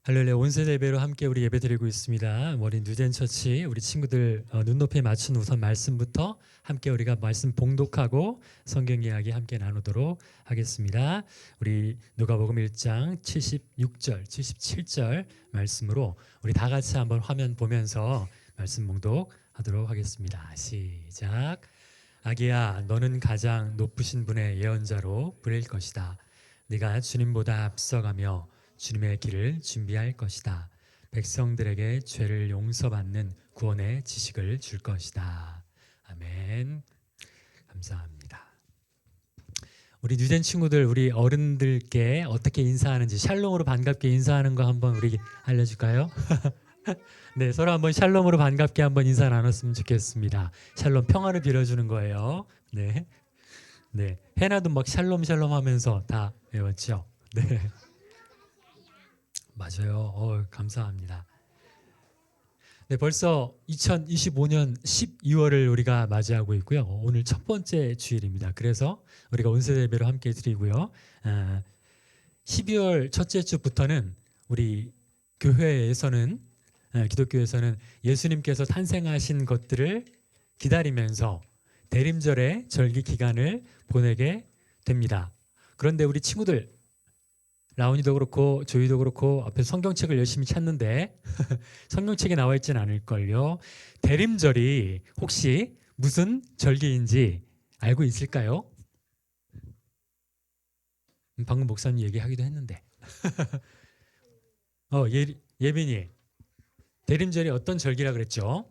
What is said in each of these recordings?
할렐루야, 온세대 예배로 함께 우리 예배드리고 있습니다. 우리 뉴젠처치 우리 친구들 눈높이에 맞춘 우선 말씀부터 함께 우리가 말씀 봉독하고 성경 이야기 함께 나누도록 하겠습니다. 우리 누가복음 1장 76절, 77절 말씀으로 우리 다 같이 한번 화면 보면서 말씀 봉독하도록 하겠습니다. 시작. 아기야, 너는 가장 높으신 분의 예언자로 불릴 것이다. 네가 주님보다 앞서가며 주님의 길을 준비할 것이다. 백성들에게 죄를 용서받는 구원의 지식을 줄 것이다. 아멘. 감사합니다. 우리 뉴젠 친구들, 우리 어른들께 어떻게 인사하는지 샬롬으로 반갑게 인사하는 거 한번 우리 알려줄까요? 네, 서로 한번 샬롬으로 반갑게 한번 인사 나눴으면 좋겠습니다. 샬롬, 평화를 빌어주는 거예요. 네, 네. 해나도 막 샬롬 샬롬 하면서 다 외웠죠. 네. 맞아요. 감사합니다. 네, 벌써 2025년 12월을 우리가 맞이하고 있고요. 오늘 첫 번째 주일입니다. 그래서 우리가 온세대 예배로 함께 드리고요. 12월 첫째 주부터는 우리 교회에서는 기독교에서는 예수님께서 탄생하신 것들을 기다리면서 대림절의 절기 기간을 보내게 됩니다. 그런데 우리 친구들, 라온이도 그렇고 조이도 그렇고 앞에 성경책을 열심히 찾는데 성경책에 나와 있지는 않을걸요. 대림절이 혹시 무슨 절기인지 알고 있을까요? 방금 목사님 얘기하기도 했는데 예빈이, 대림절이 어떤 절기라 그랬죠?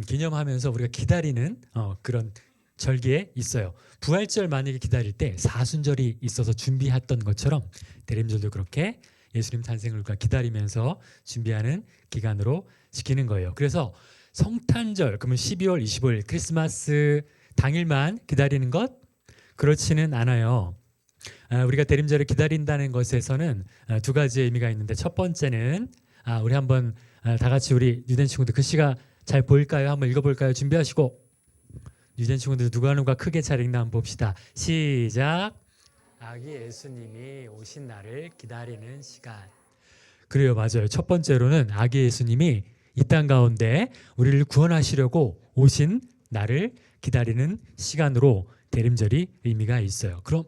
기념하면서 우리가 기다리는 그런 절기에 있어요. 부활절 만약에 기다릴 때 사순절이 있어서 준비했던 것처럼 대림절도 그렇게 예수님 탄생을 기다리면서 준비하는 기간으로 지키는 거예요. 그래서 성탄절, 그러면 12월 25일 크리스마스 당일만 기다리는 것? 그렇지는 않아요. 우리가 대림절을 기다린다는 것에서는 두 가지의 의미가 있는데, 첫 번째는 우리 한번 다 같이 우리 뉴덴 친구들 글씨가 잘 보일까요? 한번 읽어볼까요? 준비하시고. 뉴젠 친구들 누가 크게 잘 읽나 한번 봅시다. 시작. 아기 예수님이 오신 날을 기다리는 시간. 그래요, 맞아요. 첫 번째로는 아기 예수님이 이 땅 가운데 우리를 구원하시려고 오신 날을 기다리는 시간으로 대림절이 의미가 있어요. 그럼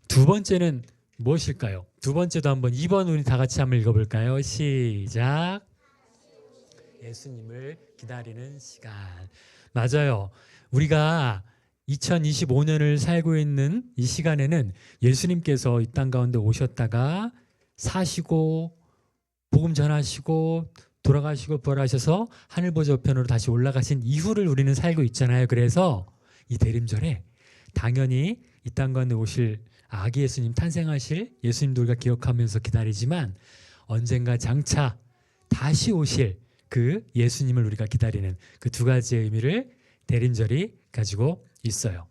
두 번째는 무엇일까요? 두 번째도 한번 2번 우리 다 같이 한번 읽어볼까요? 시작. 예수님을 기다리는 시간. 맞아요. 우리가 2025년을 살고 있는 이 시간에는 예수님께서 이 땅 가운데 오셨다가 사시고 복음 전하시고 돌아가시고 부활하셔서 하늘보좌 우편으로 다시 올라가신 이후를 우리는 살고 있잖아요. 그래서 이 대림절에 당연히 이 땅 가운데 오실 아기 예수님, 탄생하실 예수님도 우리가 기억하면서 기다리지만 언젠가 장차 다시 오실 그 예수님을 우리가 기다리는 그 두 가지의 의미를 대림절이 가지고 있어요.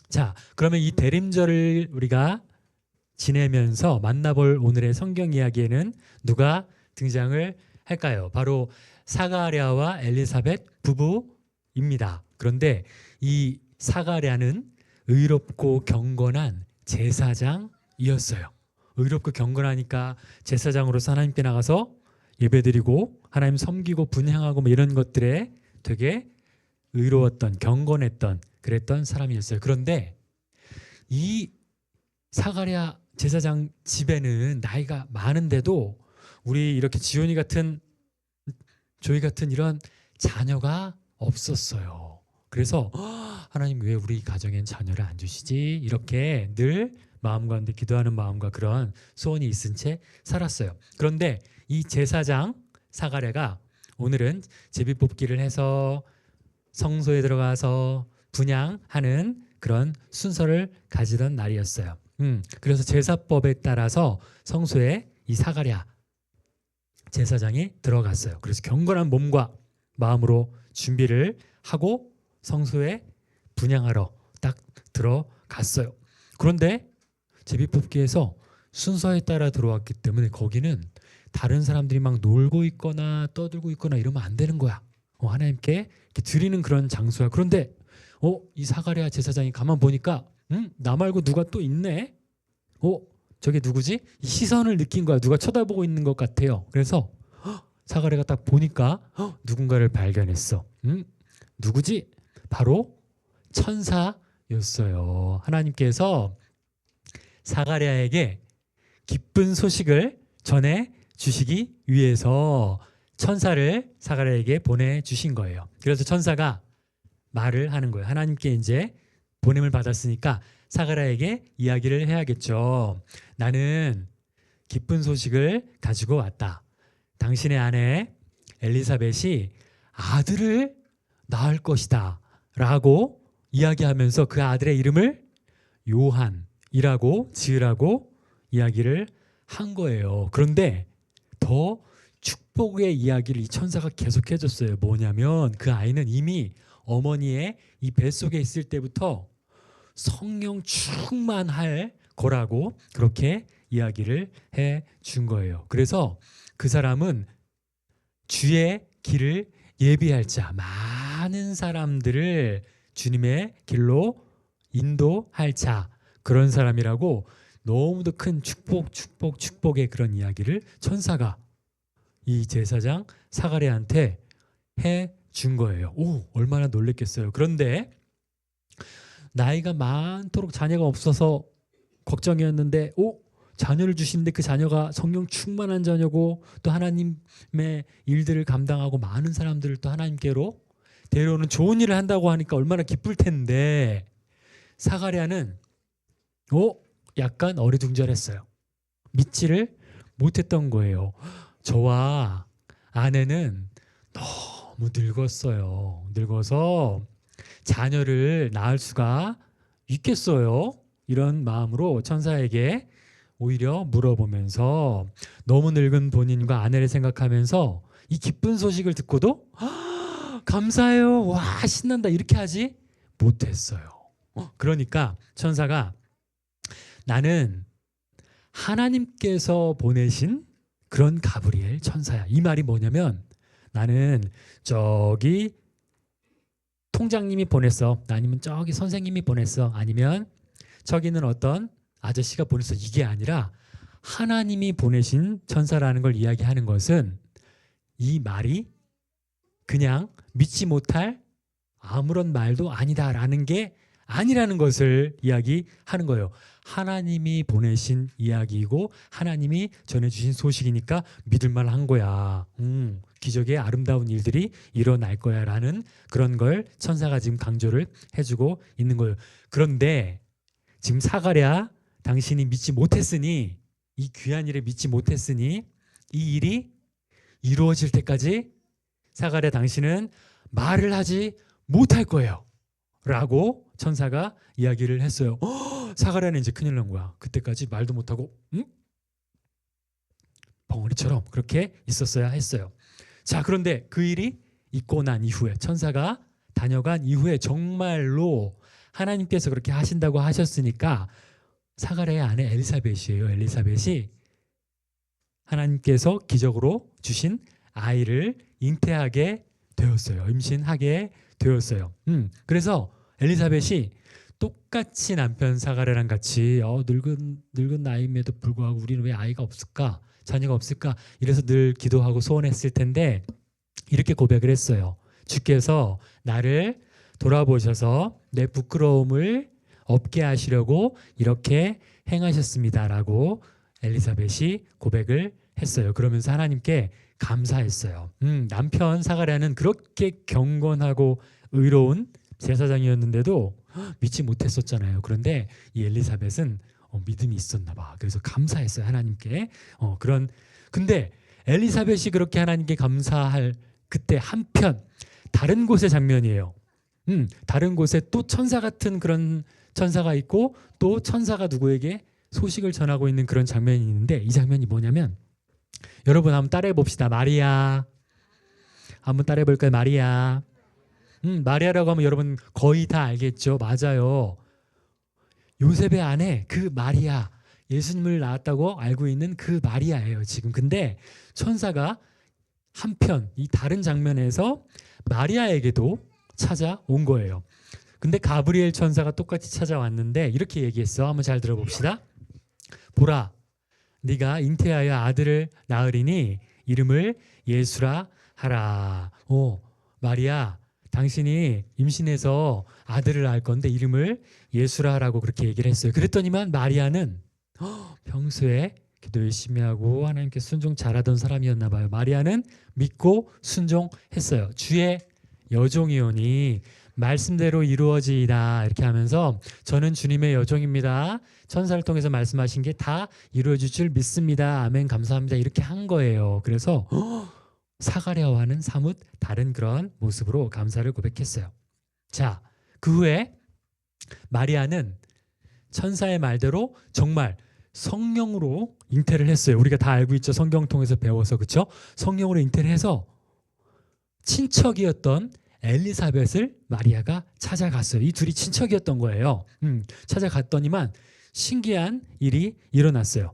자, 그러면 이 대림절을 우리가 지내면서 만나볼 오늘의 성경 이야기에는 누가 등장을 할까요? 바로 사가랴와 엘리사벳 부부입니다. 그런데 이 사가랴는 의롭고 경건한 제사장이었어요. 의롭고 경건하니까 제사장으로서 하나님께 나가서 예배드리고 하나님 섬기고 분향하고 뭐 이런 것들에 되게 의로웠던, 경건했던, 그랬던 사람이었어요. 그런데 이 사가랴 제사장 집에는 나이가 많은데도 우리 이렇게 지온이 같은, 조이 같은 이런 자녀가 없었어요. 그래서 하나님 왜 우리 가정엔 자녀를 안 주시지? 이렇게 늘 마음 가운데 기도하는 마음과 그런 소원이 있은 채 살았어요. 그런데 이 제사장 사가랴가 오늘은 제비뽑기를 해서 성소에 들어가서 분향하는 그런 순서를 가지던 날이었어요. 그래서 제사법에 따라서 성소에 이 사가랴 제사장이 들어갔어요. 그래서 경건한 몸과 마음으로 준비를 하고 성소에 분향하러 딱 들어갔어요. 그런데 제비뽑기에서 순서에 따라 들어왔기 때문에 거기는 다른 사람들이 막 놀고 있거나 떠들고 있거나 이러면 안 되는 거야. 하나님께 이렇게 드리는 그런 장소야. 그런데 이 사가랴 제사장이 가만 보니까 나 말고 누가 또 있네? 저게 누구지? 이 시선을 느낀 거야. 누가 쳐다보고 있는 것 같아요. 그래서 사가랴가 딱 보니까 누군가를 발견했어. 누구지? 바로 천사였어요. 하나님께서 사가랴에게 기쁜 소식을 전해 주시기 위해서 천사를 사가랴에게 보내주신 거예요. 그래서 천사가 말을 하는 거예요. 하나님께 이제 보냄을 받았으니까 사가랴에게 이야기를 해야겠죠. 나는 기쁜 소식을 가지고 왔다. 당신의 아내 엘리사벳이 아들을 낳을 것이다 라고 이야기하면서 그 아들의 이름을 요한이라고 지으라고 이야기를 한 거예요. 그런데 더 축복의 이야기를 이 천사가 계속 해줬어요. 뭐냐면 그 아이는 이미 어머니의 이 뱃속에 있을 때부터 성령 충만할 거라고 그렇게 이야기를 해 준 거예요. 그래서 그 사람은 주의 길을 예비할 자, 많은 사람들을 주님의 길로 인도할 자, 그런 사람이라고 너무도 큰 축복의 그런 이야기를 천사가 이 제사장 사가랴한테 해 준 거예요. 얼마나 놀랬겠어요. 그런데 나이가 많도록 자녀가 없어서 걱정이었는데 자녀를 주시는데 그 자녀가 성령 충만한 자녀고 또 하나님의 일들을 감당하고 많은 사람들을 또 하나님께로 데려오는 좋은 일을 한다고 하니까 얼마나 기쁠 텐데 사가랴는 약간 어리둥절했어요. 믿지를 못했던 거예요. 저와 아내는 너무 늙었어요. 늙어서 자녀를 낳을 수가 있겠어요? 이런 마음으로 천사에게 오히려 물어보면서 너무 늙은 본인과 아내를 생각하면서 이 기쁜 소식을 듣고도 감사해요. 와, 신난다. 이렇게 하지 못했어요. 그러니까 천사가 나는 하나님께서 보내신 그런 가브리엘 천사야. 이 말이 뭐냐면 나는 저기 통장님이 보냈어. 아니면 저기 선생님이 보냈어. 아니면 저기는 어떤 아저씨가 보냈어. 이게 아니라 하나님이 보내신 천사라는 걸 이야기하는 것은 이 말이 그냥 믿지 못할 아무런 말도 아니다라는 게 아니라는 것을 이야기하는 거예요. 하나님이 보내신 이야기이고 하나님이 전해주신 소식이니까 믿을만한 거야. 기적의 아름다운 일들이 일어날 거야 라는 그런 걸 천사가 지금 강조를 해주고 있는 거예요. 그런데 지금 사가랴 당신이 믿지 못했으니 이 귀한 일을 믿지 못했으니 이 일이 이루어질 때까지 사가랴 당신은 말을 하지 못할 거예요 라고 천사가 이야기를 했어요. 사가랴는 이제 큰일 난 거야. 그때까지 말도 못하고 벙어리처럼 그렇게 있었어야 했어요. 자, 그런데 그 일이 있고 난 이후에 천사가 다녀간 이후에 정말로 하나님께서 그렇게 하신다고 하셨으니까 사가랴의 아내 엘리사벳이에요. 엘리사벳이 하나님께서 기적으로 주신 아이를 잉태하게 되었어요. 임신하게 되었어요. 그래서 엘리사벳이 똑같이 남편 사가랴랑 같이 늙은 나이임에도 불구하고 우리는 왜 아이가 없을까? 자녀가 없을까? 이래서 늘 기도하고 소원했을 텐데 이렇게 고백을 했어요. 주께서 나를 돌아보셔서 내 부끄러움을 없게 하시려고 이렇게 행하셨습니다라고 엘리사벳이 고백을 했어요. 그러면서 하나님께 감사했어요. 남편 사가랴는 그렇게 경건하고 의로운 제사장이었는데도 믿지 못했었잖아요. 그런데 이 엘리사벳은 믿음이 있었나 봐. 그래서 감사했어요. 하나님께. 근데 엘리사벳이 그렇게 하나님께 감사할 그때 한편 다른 곳의 장면이에요. 다른 곳에 또 천사 같은 그런 천사가 있고 또 천사가 누구에게 소식을 전하고 있는 그런 장면이 있는데 이 장면이 뭐냐면 여러분 한번 따라해 봅시다. 마리아. 한번 따라해 볼까요? 마리아. 마리아라고 하면 여러분 거의 다 알겠죠? 맞아요. 요셉의 아내 그 마리아, 예수님을 낳았다고 알고 있는 그 마리아예요 지금. 근데 천사가 한편 이 다른 장면에서 마리아에게도 찾아온 거예요. 근데 가브리엘 천사가 똑같이 찾아왔는데 이렇게 얘기했어. 한번 잘 들어봅시다. 보라, 네가 잉태하여 아들을 낳으리니 이름을 예수라 하라. 마리아, 당신이 임신해서 아들을 낳을 건데 이름을 예수라 하라고 그렇게 얘기를 했어요. 그랬더니만 마리아는 평소에 기도 열심히 하고 하나님께 순종 잘하던 사람이었나 봐요. 마리아는 믿고 순종했어요. 주의 여종이오니 말씀대로 이루어지이다 이렇게 하면서 저는 주님의 여종입니다. 천사를 통해서 말씀하신 게 다 이루어질 줄 믿습니다. 아멘 감사합니다. 이렇게 한 거예요. 그래서 사가랴와는 사뭇 다른 그런 모습으로 감사를 고백했어요. 자, 그 후에 마리아는 천사의 말대로 정말 성령으로 잉태를 했어요. 우리가 다 알고 있죠. 성경 통해서 배워서 그렇죠? 성령으로 잉태를 해서 친척이었던 엘리사벳을 마리아가 찾아갔어요. 이 둘이 친척이었던 거예요. 찾아갔더니만 신기한 일이 일어났어요.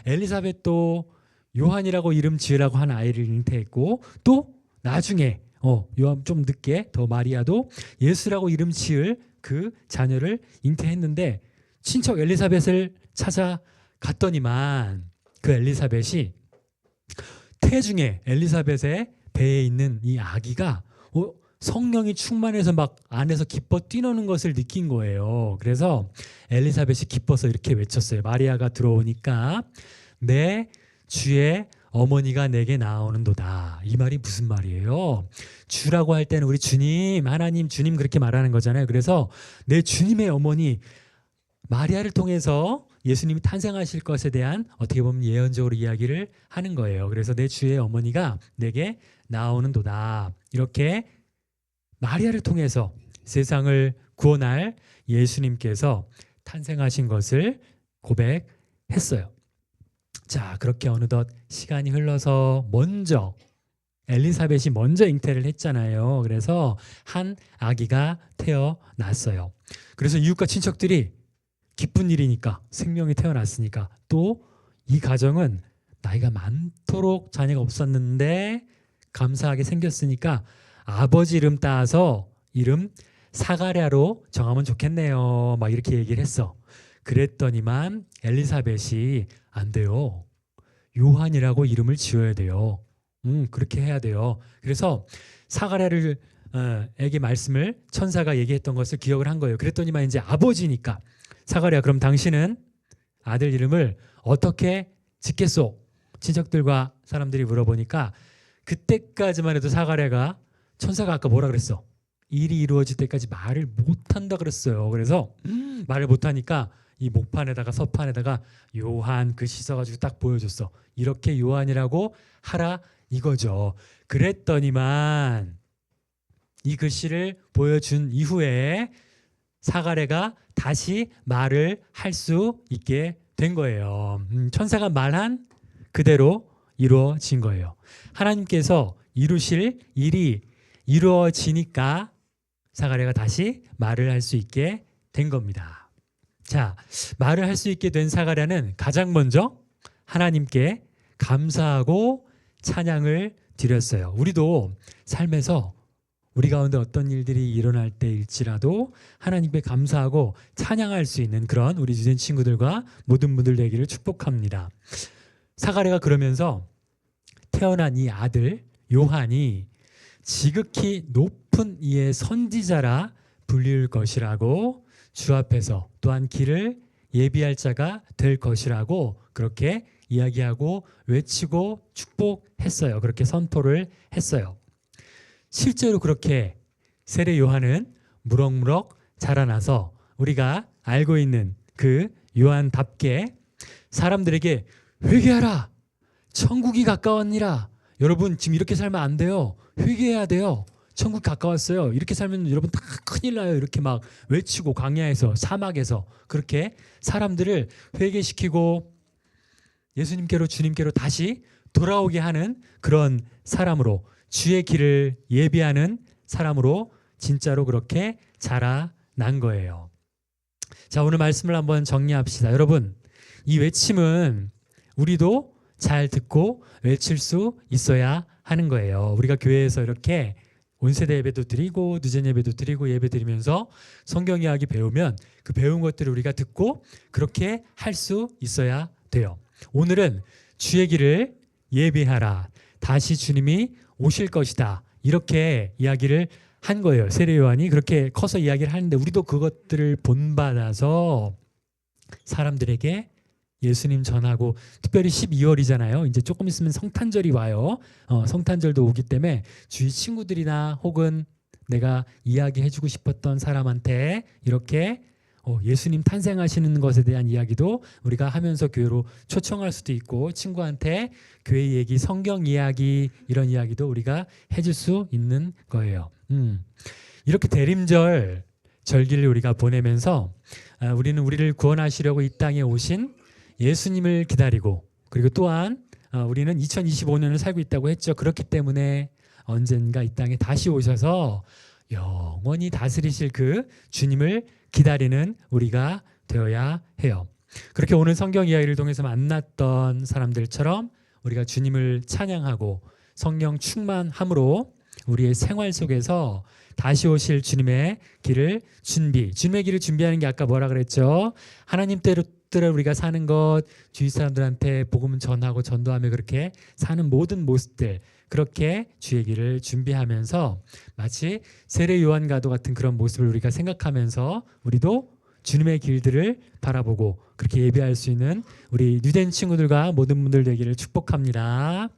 엘리사벳도 요한이라고 이름 지으라고 한 아이를 잉태했고 또 나중에 요한 좀 늦게 더 마리아도 예수라고 이름 지을 그 자녀를 잉태했는데 친척 엘리사벳을 찾아갔더니만 그 엘리사벳이 태중에 엘리사벳의 배에 있는 이 아기가 성령이 충만해서 막 안에서 기뻐 뛰노는 것을 느낀 거예요. 그래서 엘리사벳이 기뻐서 이렇게 외쳤어요. 마리아가 들어오니까 내 주의 어머니가 내게 나오는도다. 이 말이 무슨 말이에요? 주라고 할 때는 우리 주님, 하나님, 주님 그렇게 말하는 거잖아요. 그래서 내 주님의 어머니 마리아를 통해서 예수님이 탄생하실 것에 대한 어떻게 보면 예언적으로 이야기를 하는 거예요. 그래서 내 주의 어머니가 내게 나오는도다. 이렇게 마리아를 통해서 세상을 구원할 예수님께서 탄생하신 것을 고백했어요. 자, 그렇게 어느덧 시간이 흘러서 먼저 엘리사벳이 먼저 잉태를 했잖아요. 그래서 한 아기가 태어났어요. 그래서 이웃과 친척들이 기쁜 일이니까 생명이 태어났으니까 또 이 가정은 나이가 많도록 자녀가 없었는데 감사하게 생겼으니까 아버지 이름 따서 이름 사가랴로 정하면 좋겠네요. 막 이렇게 얘기를 했어. 그랬더니만 엘리사벳이 안 돼요. 요한이라고 이름을 지어야 돼요. 그렇게 해야 돼요. 그래서 사가랴를 에게 말씀을 천사가 얘기했던 것을 기억을 한 거예요. 그랬더니만 이제 아버지니까 사가랴 그럼 당신은 아들 이름을 어떻게 짓겠소? 친척들과 사람들이 물어보니까 그때까지만 해도 사가랴가 천사가 아까 뭐라 그랬어? 일이 이루어질 때까지 말을 못한다 그랬어요. 그래서 말을 못하니까 이 목판에다가 서판에다가 요한 글씨 써가지고 딱 보여줬어. 이렇게 요한이라고 하라 이거죠. 그랬더니만 이 글씨를 보여준 이후에 사가랴가 다시 말을 할 수 있게 된 거예요. 천사가 말한 그대로 이루어진 거예요. 하나님께서 이루실 일이 이루어지니까 사가랴가 다시 말을 할 수 있게 된 겁니다. 자, 말을 할 수 있게 된 사가랴는 가장 먼저 하나님께 감사하고 찬양을 드렸어요. 우리도 삶에서 우리 가운데 어떤 일들이 일어날 때일지라도 하나님께 감사하고 찬양할 수 있는 그런 우리 주된 친구들과 모든 분들 되기를 축복합니다. 사가랴가 그러면서 태어난 이 아들 요한이 지극히 높은 이의 선지자라 불릴 것이라고 주 앞에서 또한 길을 예비할 자가 될 것이라고 그렇게 이야기하고 외치고 축복했어요. 그렇게 선포를 했어요. 실제로 그렇게 세례 요한은 무럭무럭 자라나서 우리가 알고 있는 그 요한답게 사람들에게 회개하라, 천국이 가까웠니라. 여러분 지금 이렇게 살면 안 돼요. 회개해야 돼요. 천국 가까웠어요. 이렇게 살면 여러분 다 큰일 나요. 이렇게 막 외치고 광야에서 사막에서 그렇게 사람들을 회개시키고 예수님께로 주님께로 다시 돌아오게 하는 그런 사람으로 주의 길을 예비하는 사람으로 진짜로 그렇게 자라난 거예요. 자, 오늘 말씀을 한번 정리합시다. 여러분, 이 외침은 우리도 잘 듣고 외칠 수 있어야 하는 거예요. 우리가 교회에서 이렇게 온세대 예배도 드리고 늦은 예배도 드리고 예배 드리면서 성경 이야기 배우면 그 배운 것들을 우리가 듣고 그렇게 할 수 있어야 돼요. 오늘은 주의 길을 예비하라. 다시 주님이 오실 것이다. 이렇게 이야기를 한 거예요. 세례 요한이 그렇게 커서 이야기를 하는데 우리도 그것들을 본받아서 사람들에게 예수님 전하고, 특별히 12월이잖아요. 이제 조금 있으면 성탄절이 와요. 성탄절도 오기 때문에 주위 친구들이나 혹은 내가 이야기해주고 싶었던 사람한테 이렇게 예수님 탄생하시는 것에 대한 이야기도 우리가 하면서 교회로 초청할 수도 있고, 친구한테 교회 얘기, 성경 이야기, 이런 이야기도 우리가 해줄 수 있는 거예요. 이렇게 대림절 절기를 우리가 보내면서 우리는 우리를 구원하시려고 이 땅에 오신 예수님을 기다리고, 그리고 또한 우리는 2025년을 살고 있다고 했죠. 그렇기 때문에 언젠가 이 땅에 다시 오셔서 영원히 다스리실 그 주님을 기다리는 우리가 되어야 해요. 그렇게 오늘 성경 이야기를 통해서 만났던 사람들처럼 우리가 주님을 찬양하고 성령 충만함으로 우리의 생활 속에서 다시 오실 주님의 길을 주님의 길을 준비하는 게 아까 뭐라 그랬죠? 하나님 뜻대로 우리가 사는 것, 주위 사람들한테 복음 전하고 전도하며 그렇게 사는 모든 모습들, 그렇게 주의 길을 준비하면서 마치 세례 요한과도 같은 그런 모습을 우리가 생각하면서 우리도 주님의 길들을 바라보고 그렇게 예배할 수 있는 우리 유대인 친구들과 모든 분들 되기를 축복합니다.